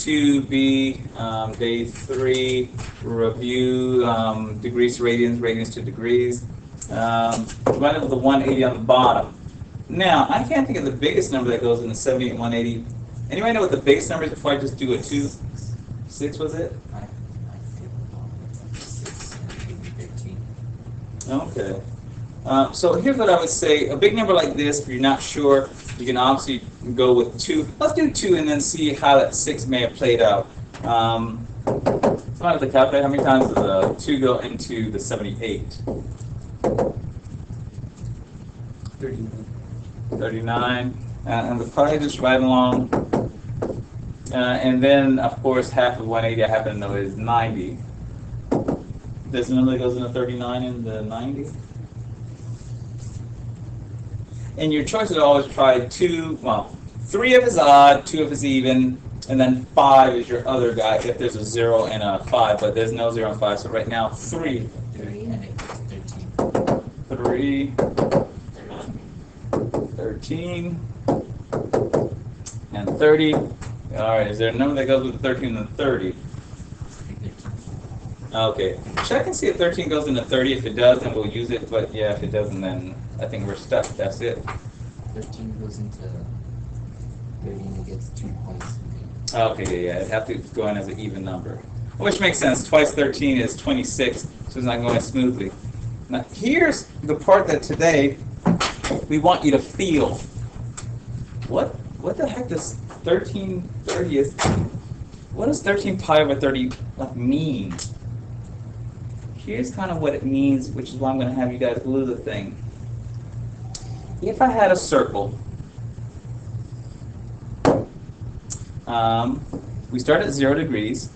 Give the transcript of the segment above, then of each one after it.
to be day 3, review degrees to radians, radians to degrees. Running with the 180 on the bottom. Now, I can't think of the biggest number that goes in the 78 and 180. Anybody know what the biggest number is before I just do a 2? 6 was it? I feel 6 and 13. Okay. So here's what I would say. A big number like this, if you're not sure, you can obviously go with 2. Let's do 2 and then see how that 6 may have played out. Somebody have to calculate how many times does the 2 go into the 78? 39. And we'll probably just right along. And then, of course, half of 180 I happen to know is 90. There's a number that goes into 39 and the 90. And your choice is always try 2, well, 3 if it's odd, 2 if it's even, and then 5 is your other guy if there's a 0 and a 5, but there's no 0 and 5, so right now 3. 3 and 13. 3, 13, and 30. All right, is there a number that goes with 13 and 30? Okay, check and see if 13 goes into 30. If it does, then we'll use it, but yeah, if it doesn't, then I think we're stuck. That's it. 13 goes into 30 and it gets 2 points. Okay, yeah, it'd have to go in as an even number. Which makes sense. Twice 13 is 26, so it's not going smoothly. Now, here's the part that today we want you to feel. What the heck does 13 30th, what does 13 pi over 30 mean? Here's kind of what it means, which is why I'm going to have you guys glue the thing. If I had a circle, we start at 0 degrees.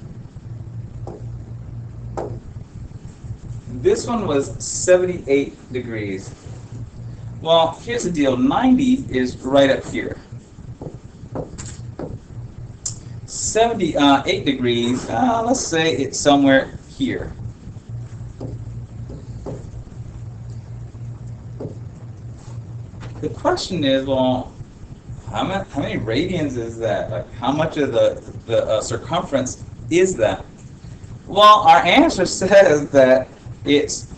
This one was 78 degrees. Well, here's the deal. 90 is right up here. 78 degrees, let's say it's somewhere here. The question is, well, how many radians is that? Like, how much of the circumference is that? Well, our answer says that it's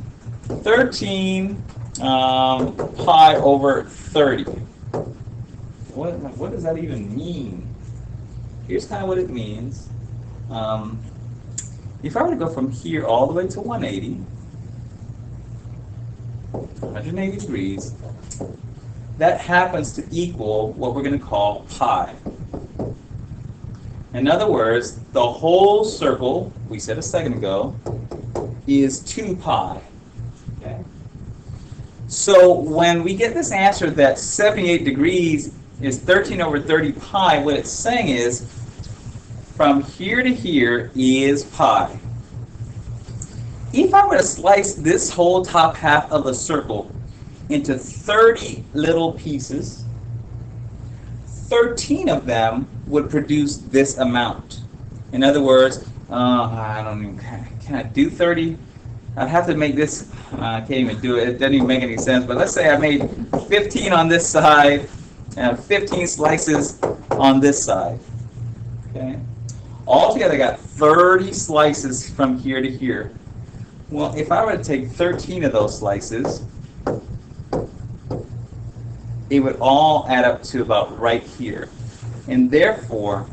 13 pi over 30. What does that even mean? Here's kind of what it means. If I were to go from here all the way to 180 degrees, that happens to equal what we're going to call pi. In other words, the whole circle, we said a second ago, is 2 pi. Okay? So when we get this answer that 78 degrees is 13 over 30 pi, what it's saying is from here to here is pi. If I were to slice this whole top half of the circle into 30 little pieces, 13 of them would produce this amount. In other words, I don't even, can I do 30? I'd have to make this, I can't even do it, it doesn't even make any sense, but let's say I made 15 on this side and 15 slices on this side. Okay? Altogether I got 30 slices from here to here. Well, if I were to take 13 of those slices, it would all add up to about right here. And therefore,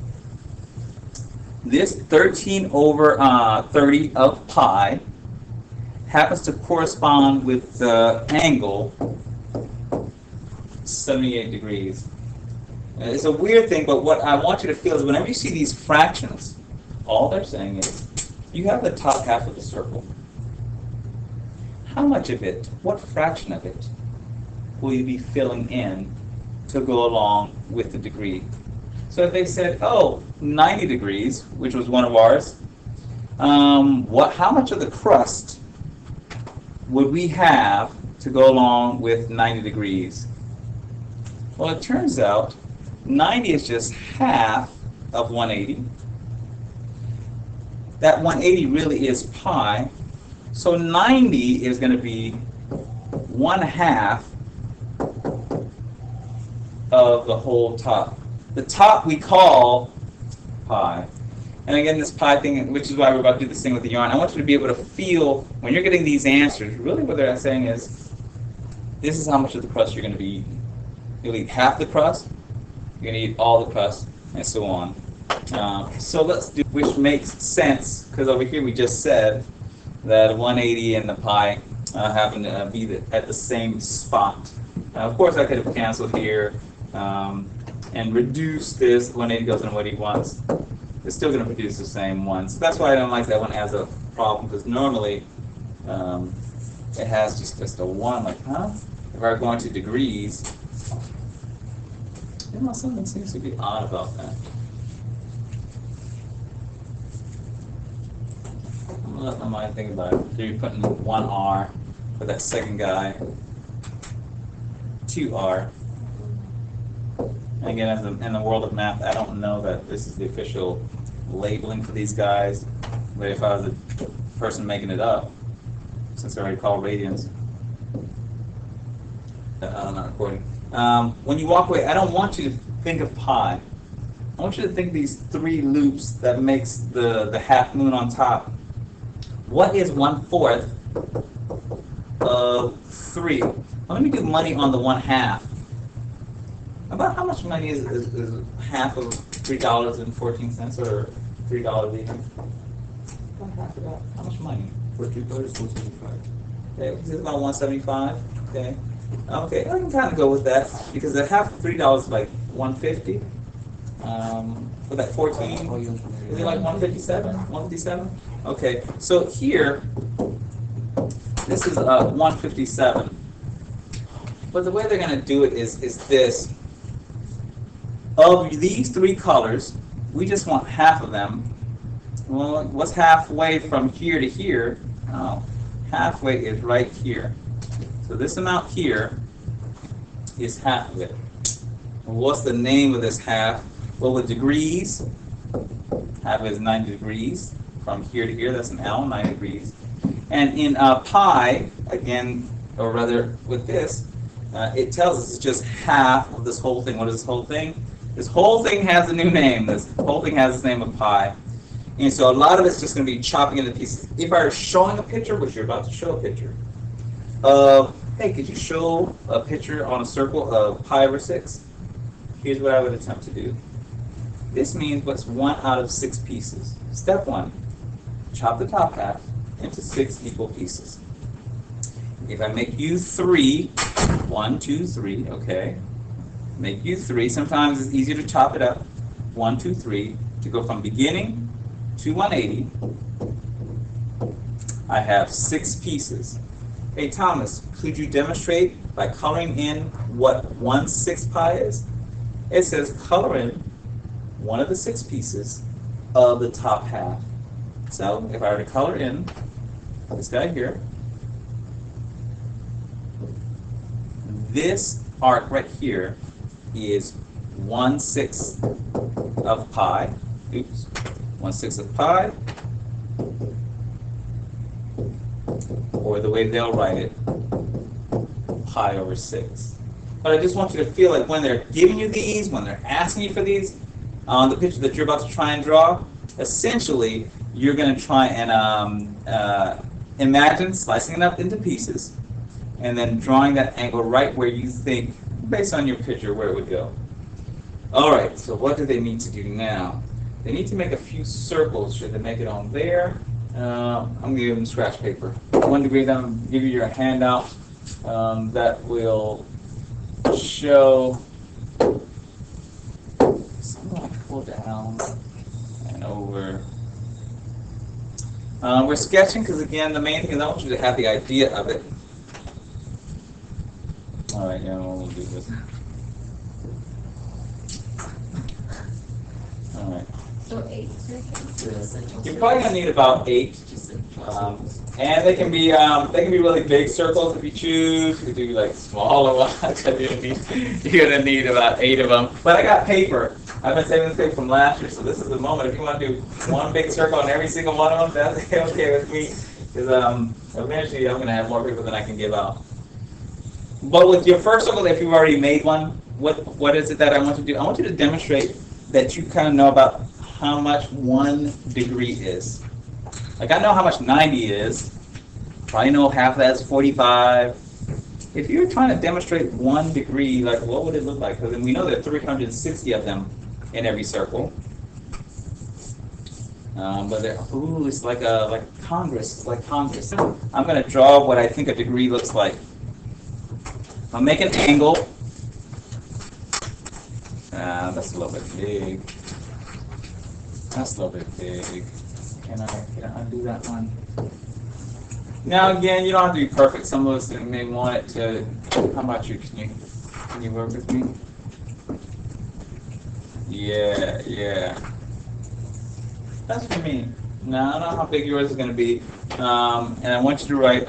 this 13 over 30 of pi happens to correspond with the angle 78 degrees. It's a weird thing, but what I want you to feel is whenever you see these fractions, all they're saying is you have the top half of the circle. How much of it, what fraction of it, will you be filling in to go along with the degree? So if they said, oh, 90 degrees, which was one of ours, how much of the crust would we have to go along with 90 degrees? Well, it turns out 90 is just half of 180. That 180 really is pi. So 90 is going to be 1/2 of the whole top. The top we call pi. And again, this pi thing, which is why we're about to do this thing with the yarn, I want you to be able to feel, when you're getting these answers, really what they're saying is, this is how much of the crust you're going to be eating. You'll eat half the crust, you're going to eat all the crust, and so on. So let's do, which makes sense, because over here we just said that 180 and the pi happen to be at the same spot. Of course, I could have canceled here and reduced this. 180 goes into what he wants. It's still going to produce the same one. So that's why I don't like that one as a problem, because normally it has just a 1. Like, huh? If I were going to degrees, you know, something seems to be odd about that. I'm gonna let my mind think about it. So you're putting 1R for that second guy, 2R. And again, in the world of math, I don't know that this is the official labeling for these guys. But if I was the person making it up, since they're already called radians, I'm not recording. When you walk away, I don't want you to think of pi. I want you to think these 3 loops that makes the half moon on top. What is 1/4 of 3? Let me do money on the 1/2. About how much money is half of $3.14 or $3 even? About half of that. How much money? For $2, $1.75. Okay, it's about 175. Okay. Okay, I can kind of go with that because the half of $3 is like 150. For that 14, is it like 157? 157? Okay, so here, this is 157. But the way they're going to do it is this. Of these 3 colors, we just want half of them. Well, what's halfway from here to here? Oh, halfway is right here. So this amount here is half of it. And what's the name of this half? Well, with degrees, half is 90 degrees. From here to here, that's an L, 90 degrees. And in pi, again, or rather with this, it tells us it's just half of this whole thing. What is this whole thing? This whole thing has a new name. This whole thing has the name of pi. And so a lot of it's just going to be chopping into pieces. If I were showing a picture, which you're about to show a picture, hey, could you show a picture on a circle of pi over 6? Here's what I would attempt to do. This means what's 1 out of 6 pieces. Step 1, chop the top half into 6 equal pieces. If I make you 3, 1, 2, 3, okay. Make you 3. Sometimes it's easier to chop it up. 1, 2, 3. To go from beginning to 180, I have 6 pieces. Hey Thomas, could you demonstrate by coloring in what 1/6 pi is? It says color in one of the 6 pieces of the top half. So if I were to color in this guy here, this arc right here is 1/6 of pi. Oops, 1/6 of pi. Or the way they'll write it, pi over 6. But I just want you to feel like when they're giving you these, when they're asking you for these, on the picture that you're about to try and draw, essentially you're going to try and imagine slicing it up into pieces and then drawing that angle right where you think, based on your picture, where it would go. All right, so what do they need to do now? They need to make a few circles. Should they make it on there? I'm going to give them scratch paper. 1 degree, then I'm going to give you your handout that will show. So I'm going to pull down and over. We're sketching because, again, the main thing is I want you to have the idea of it. All right, yeah, we'll do this. All right. So 8 circles. You're probably gonna need about 8, and they can be really big circles if you choose. You could do like smaller ones. You're gonna need about 8 of them. But I got paper. I've been saving this paper from last year, so this is the moment. If you want to do one big circle on every single one of them, that's okay with me. Because eventually I'm gonna have more paper than I can give out. But with your first circle, if you've already made one, what is it that I want you to do? I want you to demonstrate that you kind of know about how much 1 degree is. Like I know how much 90 is. Probably know half of that is 45. If you're trying to demonstrate 1 degree, like what would it look like? Because we know there are 360 of them in every circle. But it's like Congress. It's like Congress. I'm going to draw what I think a degree looks like. I'll make an angle. That's a little bit big. That's a little bit big. Can I undo that one? Now again, you don't have to be perfect. Some of us may want it to. How about you? Can you work with me? Yeah. That's for me. Now I don't know how big yours is going to be, and I want you to write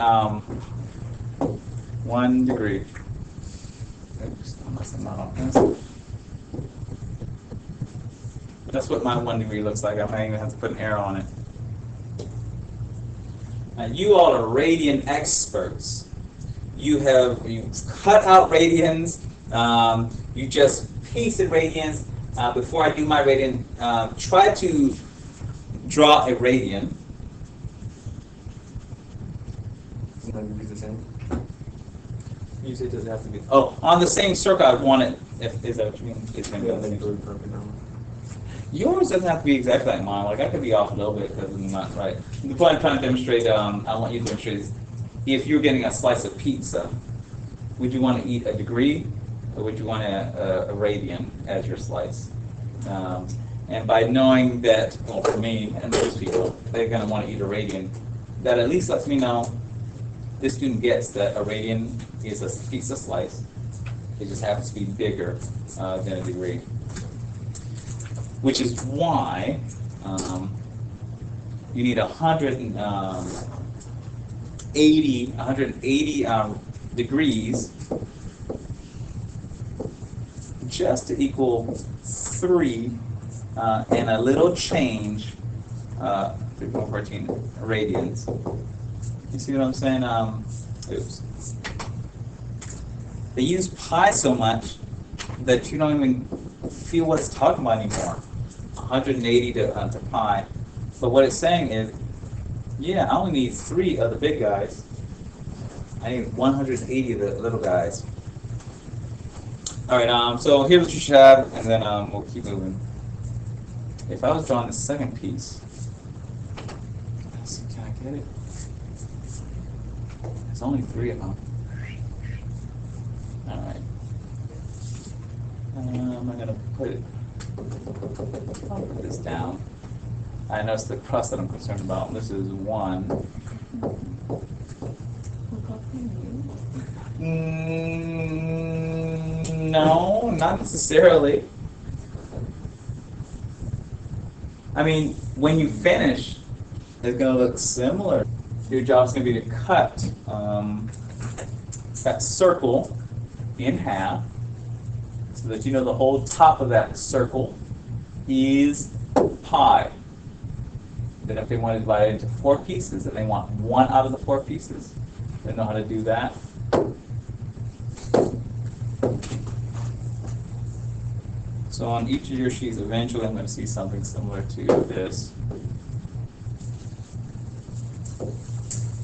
1 degree. Oops, I must have not on this. That's what my 1 degree looks like. I might even have to put an arrow on it. Now you all are radian experts. You cut out radians. You just pasted radians. Before I do my radian, try to draw a radian. Is it going to be the same? Usually it doesn't have to be. Oh, on the same circle I want it. Is that what you mean? It's going to be on the same circle. Yours doesn't have to be exactly like mine. Like I could be off a little bit because I'm not right. The point I'm trying to demonstrate, I want you to demonstrate is if you're getting a slice of pizza, would you want to eat a degree or would you want a radian as your slice? And by knowing that, well, for me and most people, they're going to want to eat a radian, that at least lets me know this student gets that a radian is a pizza slice. It just happens to be bigger than a degree. Which is why you need 180 degrees just to equal 3 and a little change, 3.14 radians. You see what I'm saying? Oops. They use pi so much that you don't even feel what it's talking about anymore. 180 to pi. But what it's saying is, yeah, I only need 3 of the big guys. I need 180 of the little guys. All right, so here's what you should have, and then we'll keep moving. If I was drawing the second piece, let's see, can I get it? There's only 3 of them. All right. I'm going to put it. I'll put this down. I know it's the crust that I'm concerned about. This is 1. No, not necessarily. I mean, when you finish, it's going to look similar. Your job is going to be to cut that circle in half so that you know the whole top of that circle is pi. Then if they want to divide it into 4 pieces and they want 1 out of the 4 pieces, they know how to do that. So on each of your sheets, eventually I'm going to see something similar to this.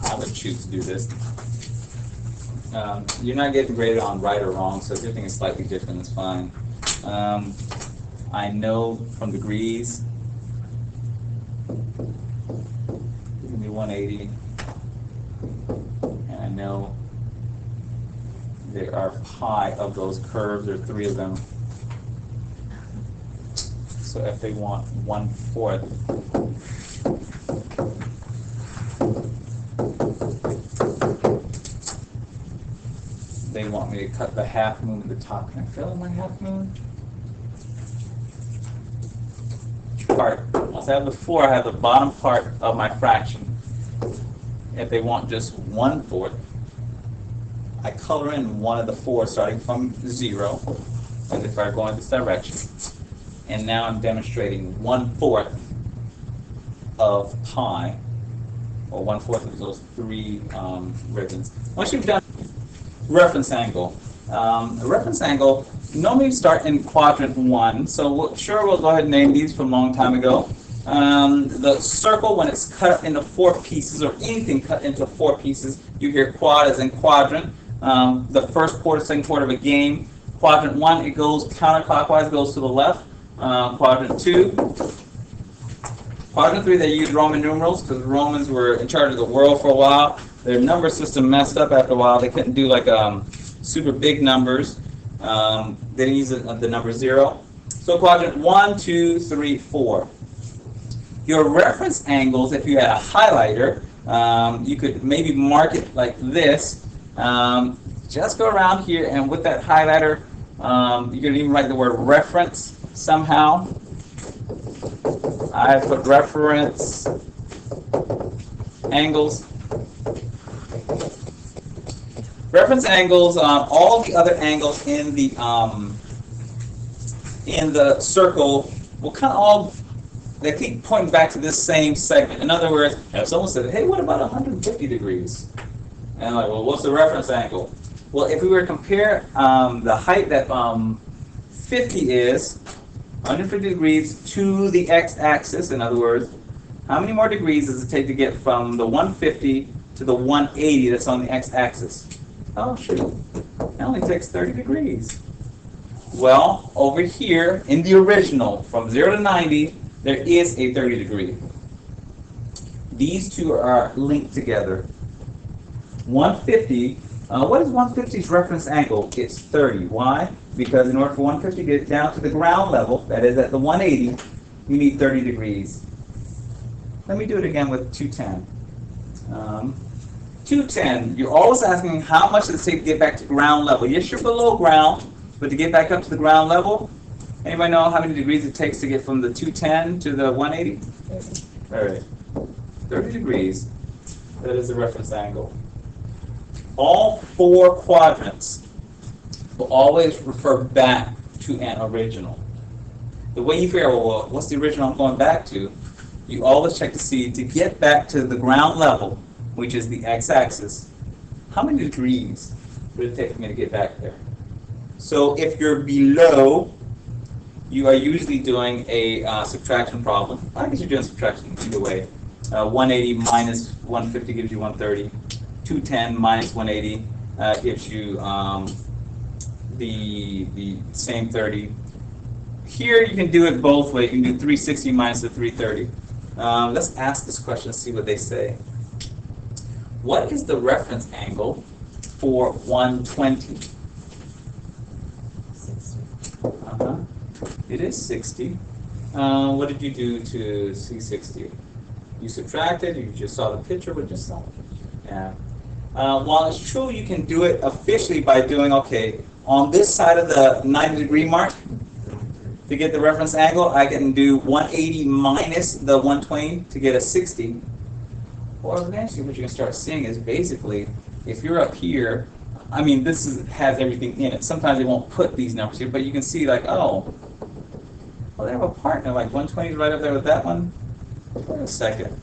I would choose to do this. You're not getting graded on right or wrong, so if your thing is slightly different, it's fine. I know from degrees, give me 180, and I know there are pi of those curves, there are 3 of them. So if they want 1/4, they want me to cut the half moon at the top. Can I fill in my half moon? Part. Once I have the 4, I have the bottom part of my fraction. If they want just 1/4, I color in one of the 4 starting from 0, as if I go in this direction. And now I'm demonstrating 1/4 of pi, or 1/4 of those 3 ribbons. Once you've done reference angle, A reference angle, normally you start in quadrant 1, so we'll go ahead and name these from a long time ago. The circle, when it's cut up into 4 pieces, or anything cut into 4 pieces, you hear quad as in quadrant. The first quarter, second quarter of a game. Quadrant 1, it goes counterclockwise, goes to the left. Quadrant 2. Quadrant 3, they used Roman numerals because the Romans were in charge of the world for a while. Their number system messed up after a while. They couldn't do like super big numbers. They didn't use the number 0. So quadrant 1, 2, 3, 4. Your reference angles, if you had a highlighter, you could maybe mark it like this. Just go around here, and with that highlighter, you can even write the word reference somehow. I put reference angles. Reference angles, all the other angles in the circle will kind of all, they keep pointing back to this same segment. In other words, if someone said, hey, what about 150 degrees? And I'm like, well, what's the reference angle? Well, if we were to compare the height that 50 is, 150 degrees to the x-axis, in other words, how many more degrees does it take to get from the 150 to the 180 that's on the x-axis? Oh, shoot. It only takes 30 degrees. Well, over here in the original, from 0 to 90, there is a 30 degree. These two are linked together. 150, what is 150's reference angle? It's 30. Why? Because in order for 150 to get down to the ground level, that is at the 180, you need 30 degrees. Let me do it again with 210. 210, you're always asking how much does it take to get back to ground level. Yes, you're below ground, but to get back up to the ground level, anybody know how many degrees it takes to get from the 210 to the 180? All right, 30 degrees. That is the reference angle. All 4 quadrants will always refer back to an original. The way you figure out, well, what's the original I'm going back to, you always check to see, to get back to the ground level, which is the x-axis, how many degrees would it take for me to get back there? So if you're below, you are usually doing a subtraction problem. I guess you're doing subtraction either way. 180 minus 150 gives you 130. 210 minus 180 gives you the same 30. Here you can do it both ways. You can do 360 minus the 330. Let's ask this question and see what they say. What is the reference angle for 120? 60. It is 60. What did you do to see 60? You subtracted, you just saw the picture, but just saw the picture. Yeah. While it's true you can do it officially by doing, okay, on this side of the 90 degree mark, to get the reference angle, I can do 180 minus the 120 to get a 60. Or eventually what you're going to start seeing is basically, if you're up here, I mean, this has everything in it. Sometimes they won't put these numbers here, but you can see like, oh, well, they have a partner, like 120 is right up there with that one. Wait a second.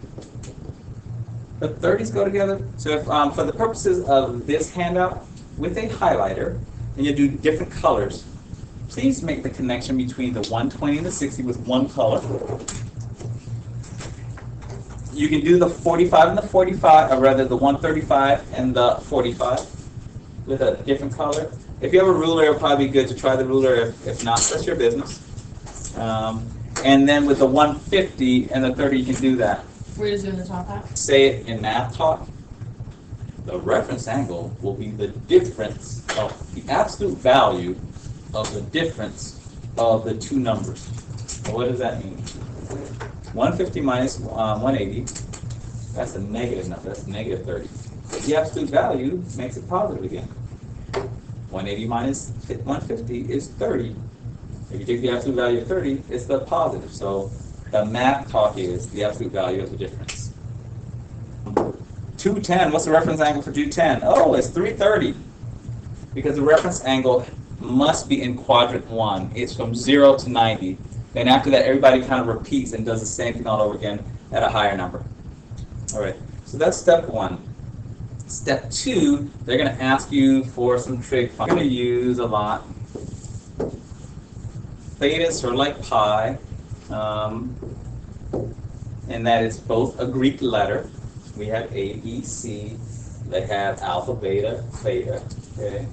The 30s go together. So if, for the purposes of this handout, with a highlighter, and you do different colors, please make the connection between the 120 and the 60 with one color. You can do the 45 and the 45, or rather the 135 and the 45 with a different color. If you have a ruler, it would probably be good to try the ruler. If not, that's your business. And then with the 150 and the 30, you can do that. We're just doing the top half? Say it in math talk. The reference angle will be the difference of the absolute value of the difference of the two numbers. So what does that mean? 150 minus 180, that's a negative number, that's negative 30. But the absolute value makes it positive again. 180 minus 150 is 30. If you take the absolute value of 30, it's the positive. So the math talk is the absolute value of the difference. 210, what's the reference angle for 210? Oh, it's 330. Because the reference angle must be in quadrant 1. It's from 0 to 90. Then after that, everybody kind of repeats and does the same thing all over again at a higher number. All right, so that's step 1. Step 2, they're going to ask you for some trig functions. We're going to use a lot. Theta is sort of like pi, and that is both a Greek letter. We have A, B, C. They have alpha, beta, theta. Okay.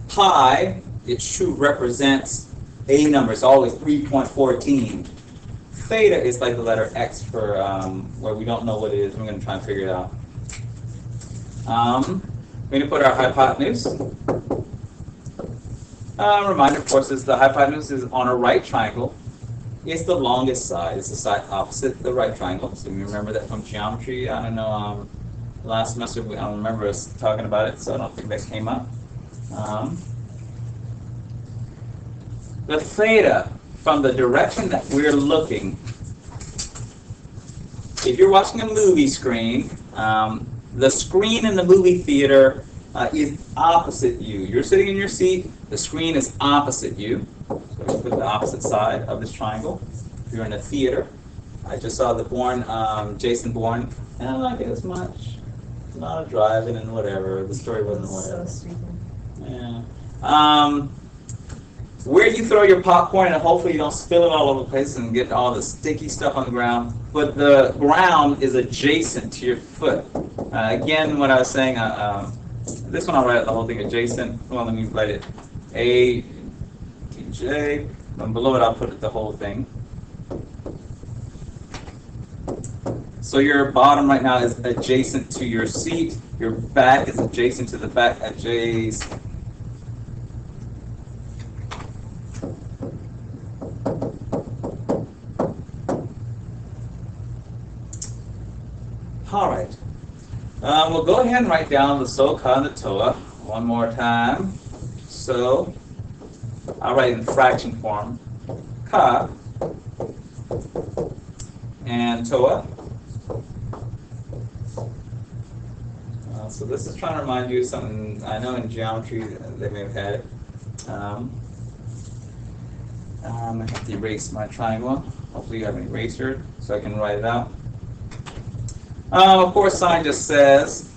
Pi, its truth represents a number. It's always 3.14. Theta is like the letter X for where we don't know what it is. We're going to try and figure it out. We're going to put our hypotenuse. Reminder, of course, is the hypotenuse is on a right triangle. It's the longest side. It's the side opposite the right triangle. So you remember that from geometry. I don't know. Last semester, I don't remember us talking about it, so I don't think that came up. The theta, from the direction that we're looking, if you're watching a movie screen, the screen in the movie theater is opposite you. You're sitting in your seat, the screen is opposite you. So we put the opposite side of this triangle. If you're in a theater, I just saw the Jason Bourne, and I don't like it as much. A lot of driving and whatever. The story wasn't whatever. So stupid. Yeah. Where you throw your popcorn, and hopefully you don't spill it all over the place and get all the sticky stuff on the ground. But the ground is adjacent to your foot. Again, what I was saying, this one I'll write the whole thing adjacent. Well, let me write it A, T, J. And below it, I'll put it the whole thing. So your bottom right now is adjacent to your seat. Your back is adjacent to the back adjacent. All right. We'll go ahead and write down the so, ka, and the toa one more time. So I'll write in fraction form. Ka and toa. So this is trying to remind you of something I know in geometry they may have had it. I have to erase my triangle. Hopefully you have an eraser so I can write it out. Of course, sine just says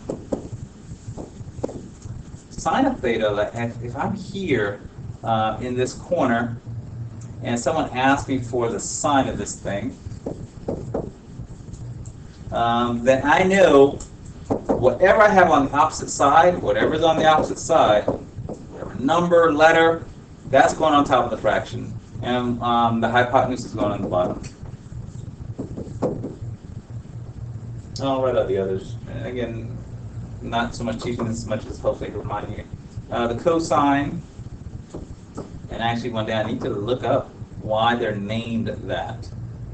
sine of theta. Like if I'm here in this corner and someone asks me for the sine of this thing, then I know whatever I have on the opposite side, whatever's on the opposite side, whatever number, letter, that's going on top of the fraction. And the hypotenuse is going on the bottom. I'll write out the others. And again, not so much teaching as much as hopefully reminding you. The cosine, and actually one day I need to look up why they're named that.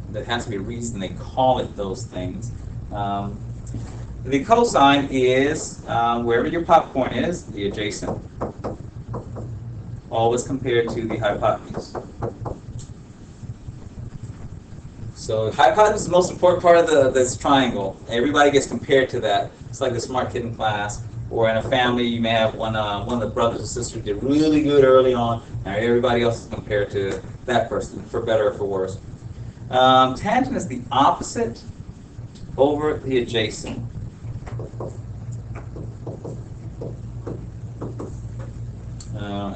There has to be a reason they call it those things. The cosine is wherever your popcorn is, the adjacent. Always compared to the hypotenuse. So hypotenuse is the most important part of this triangle. Everybody gets compared to that. It's like the smart kid in class, or in a family you may have one of the brothers or sisters did really good early on, and everybody else is compared to that person, for better or for worse. Tangent is the opposite over the adjacent.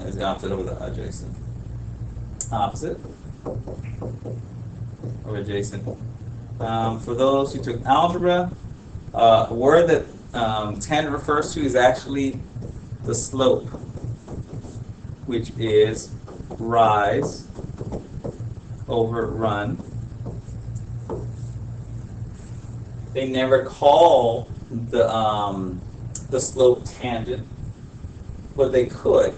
Is the opposite over the adjacent. Opposite or adjacent. For those who took algebra, a word that tangent refers to is actually the slope, which is rise over run. They never call the slope tangent, but they could.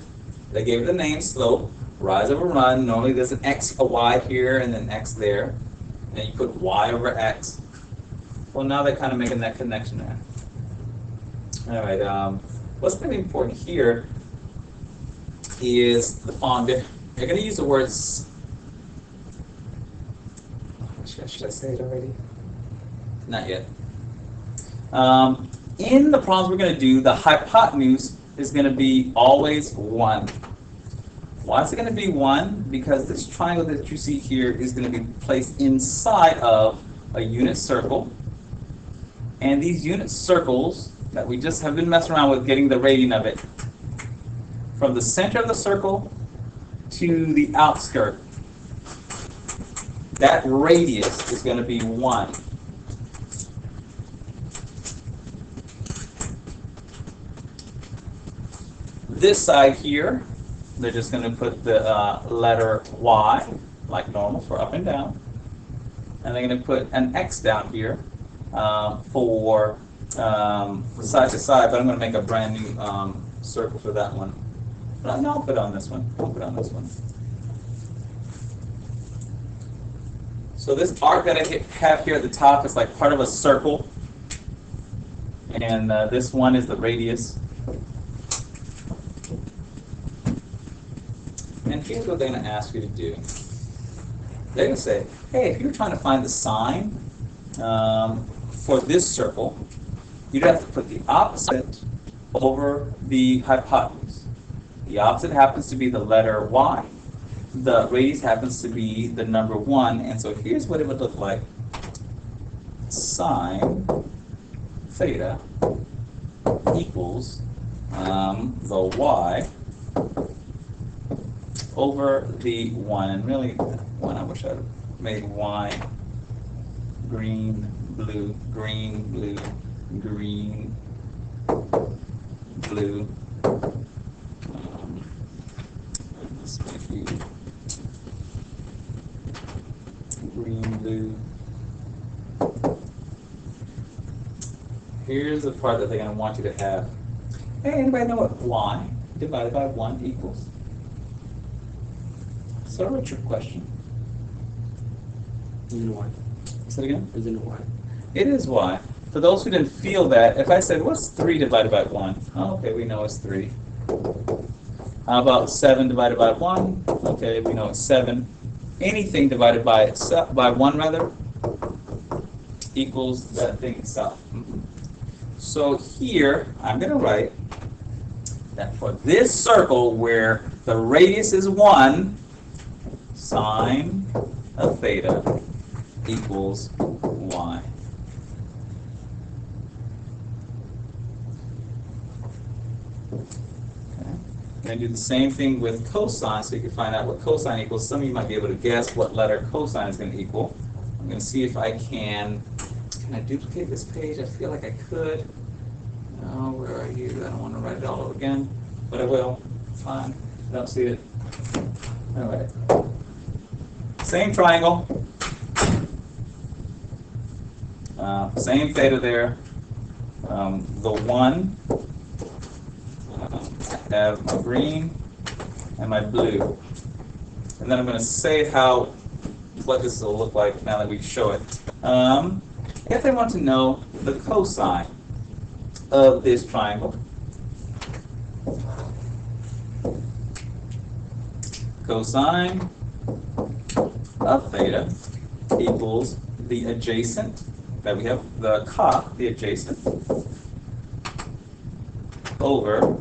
They gave it the name slope, rise over run. Normally there's an x, a y here, and then x there. And you put y over x. Well, now they're kind of making that connection there. All right. What's going to be important here is the following. They're going to use the words. Should I say it already? Not yet. In the problems we're going to do, the hypotenuse is going to be always 1. Why is it going to be 1? Because this triangle that you see here is going to be placed inside of a unit circle. And these unit circles that we just have been messing around with getting the radian of it. From the center of the circle to the outskirt, that radius is going to be 1. This side here, they're just going to put the letter Y, like normal, for up and down. And they're going to put an X down here for side to side, but I'm going to make a brand new circle for that one. But no, I'll put on this one. I'll put on this one. So this arc that I have here at the top is like part of a circle. And this one is the radius. And here's what they're going to ask you to do. They're going to say, hey, if you're trying to find the sine for this circle, you'd have to put the opposite over the hypotenuse. The opposite happens to be the letter Y. The radius happens to be the number 1. And so here's what it would look like. Sine theta equals the Y over the 1. And really, one, I wish I had made Y green, blue, green, blue, green, blue. This might be green, blue. Here's the part that they're going to want you to have. Hey, anybody know what Y divided by 1 equals? So a trick question. Is it Y? Say it again? Is it Y? It is Y. For those who didn't feel that, if I said, what's 3 divided by 1? Oh, okay, we know it's 3. How about 7 divided by 1? Okay, we know it's 7. Anything divided by itself, by 1 rather, equals that thing itself. So here, I'm going to write that for this circle where the radius is 1, sine of theta equals Y. And do the same thing with cosine, so you can find out what cosine equals. Some of you might be able to guess what letter cosine is going to equal. I'm going to see if I can I duplicate this page? I feel like I could. Oh, where are you? I don't want to write it all over again, but I will. Fine. I don't see it. All right. Same triangle. Same theta there. The 1. I have my green and my blue. And then I'm going to say what this will look like now that we show it. If they want to know the cosine of this triangle, cosine of theta equals the adjacent, that we have the cot, the adjacent, over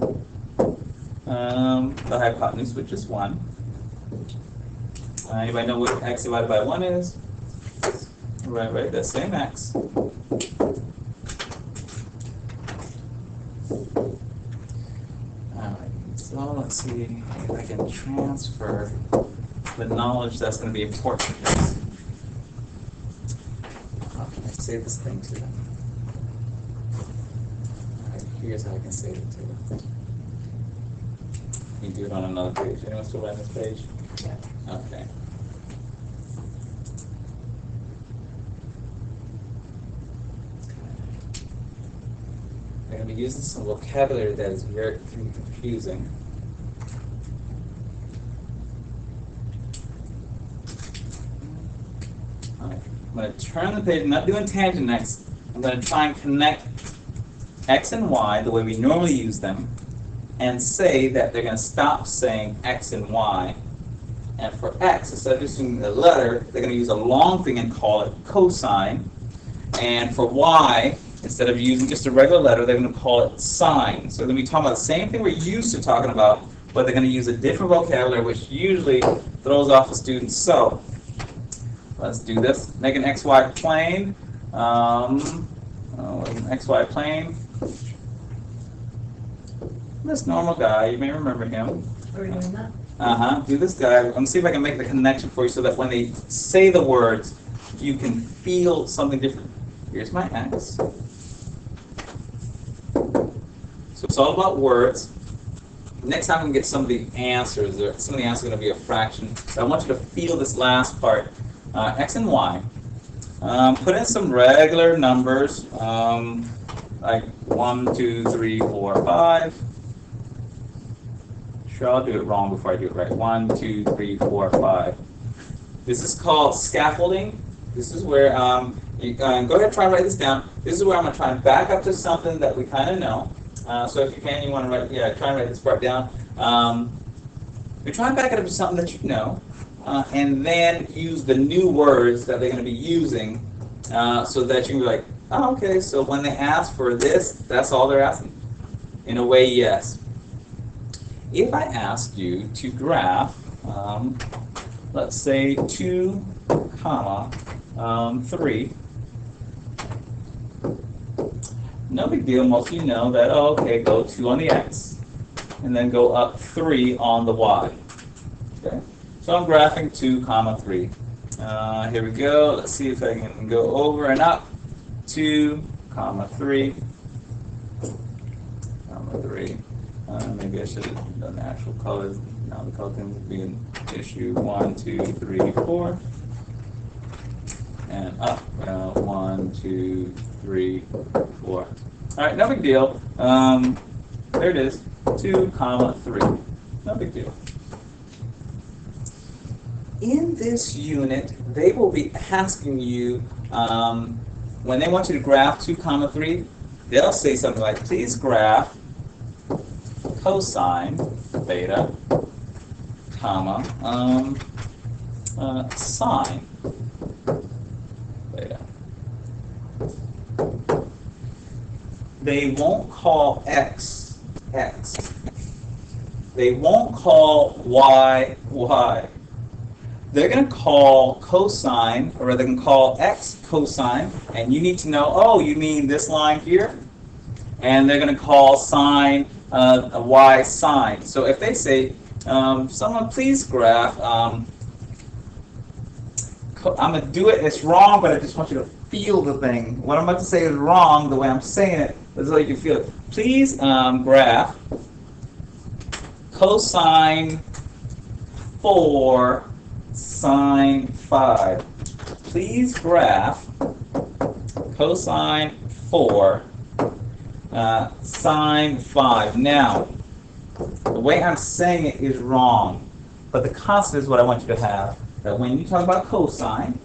the hypotenuse, which is 1. Anybody know what x divided by 1 is? Right, that same x. Alright, so let's see if I can transfer the knowledge that's going to be important. How can I save this thing to them? Alright, here's how I can save it to them. You can do it on another page. Anyone still writing this page? Yeah. Okay. I'm going to be using some vocabulary that is very confusing. All right. I'm going to turn the page. I'm not doing tangent x. I'm going to try and connect x and y the way we normally use them, and say that they're going to stop saying x and y. And for x, instead of using the letter, they're going to use a long thing and call it cosine. And for y, instead of using just a regular letter, they're going to call it sine. So they're going to be talking about the same thing we're used to talking about, but they're going to use a different vocabulary, which usually throws off the students. So let's do this. Make an xy plane. An xy plane. This normal guy, you may remember him. Are we doing that? Do this guy. I'm gonna see if I can make the connection for you so that when they say the words, you can feel something different. Here's my x. So it's all about words. Next time we get some of the answers. Some of the answers are going to be a fraction. So I want you to feel this last part. X and Y. Put in some regular numbers, like 1, 2, 3, 4, 5. Sure, I'll do it wrong before I do it right. 1, 2, 3, 4, 5. This is called scaffolding. This is where, you, go ahead and try and write this down. This is where I'm going to try and back up to something that we kind of know. So if you can, you want to write, try and write this part down. We try and back it up to something that you know, and then use the new words that they're going to be using, so that you can be like, oh, okay, so when they ask for this, that's all they're asking. In a way, yes. If I asked you to graph, let's say 2, 3, no big deal. Most of you know that, oh, okay, go 2 on the x, and then go up 3 on the y. Okay? So I'm graphing 2, 3. Here we go. Let's see if I can go over and up. 2, 3, 3. Maybe I should have done the actual colors. Now the color things would be an issue. 1, 2, 3, 4. And up. 1, 2, 3, 4. All right, no big deal. There it is. 2, 3. No big deal. In this unit, they will be asking you, when they want you to graph 2, 3, they'll say something like, please graph cosine theta, sine theta. They won't call x, x. They won't call y, y. They're going to call cosine, or they can call x cosine, and you need to know, oh, you mean this line here? And they're going to call sine, a y sine. So if they say, someone please graph, I'm going to do it, it's wrong, but I just want you to feel the thing. What I'm about to say is wrong, the way I'm saying it, is so you can feel it. Please graph cosine 4 sine 5. Please graph cosine 4 sine 5. Now, the way I'm saying it is wrong, but the concept is what I want you to have. That when you talk about cosine,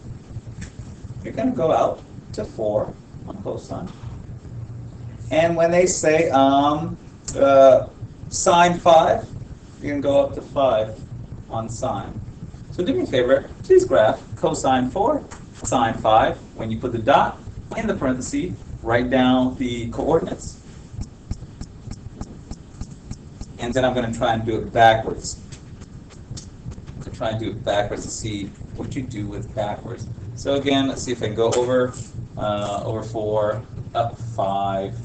you're going to go out to 4 on cosine. And when they say sine 5, you're going to go up to 5 on sine. So do me a favor, please graph cosine 4, sine 5. When you put the dot in the parenthesis, write down the coordinates. And then I'm going to try and do it backwards. To try and do it backwards to see what you do with backwards. So again, let's see if I can go over 4, up 5.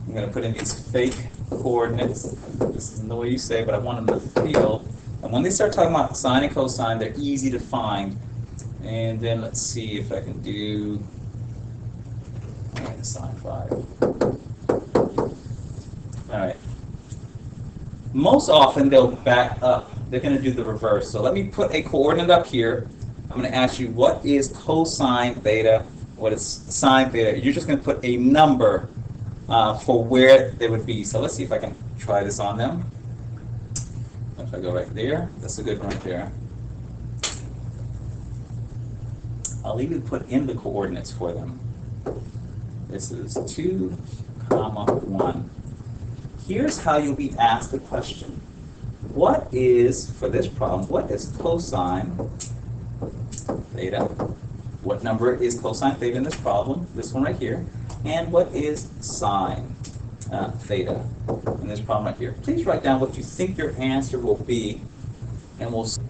I'm going to put in these fake coordinates. This isn't the way you say it, but I want them to feel. And when they start talking about sine and cosine, they're easy to find. And then let's see if I can do sine 5. All right. Most often they'll back up. They're going to do the reverse. So let me put a coordinate up here. I'm going to ask you, what is cosine theta? What is sine theta? You're just going to put a number for where they would be. So let's see if I can try this on them. If I go right there, that's a good one right there. I'll even put in the coordinates for them. This is 2, 1. Here's how you'll be asked the question. What is, for this problem, what is cosine theta? What number is cosine theta in this problem? This one right here. And what is sine theta in this problem right here? Please write down what you think your answer will be, and we'll see.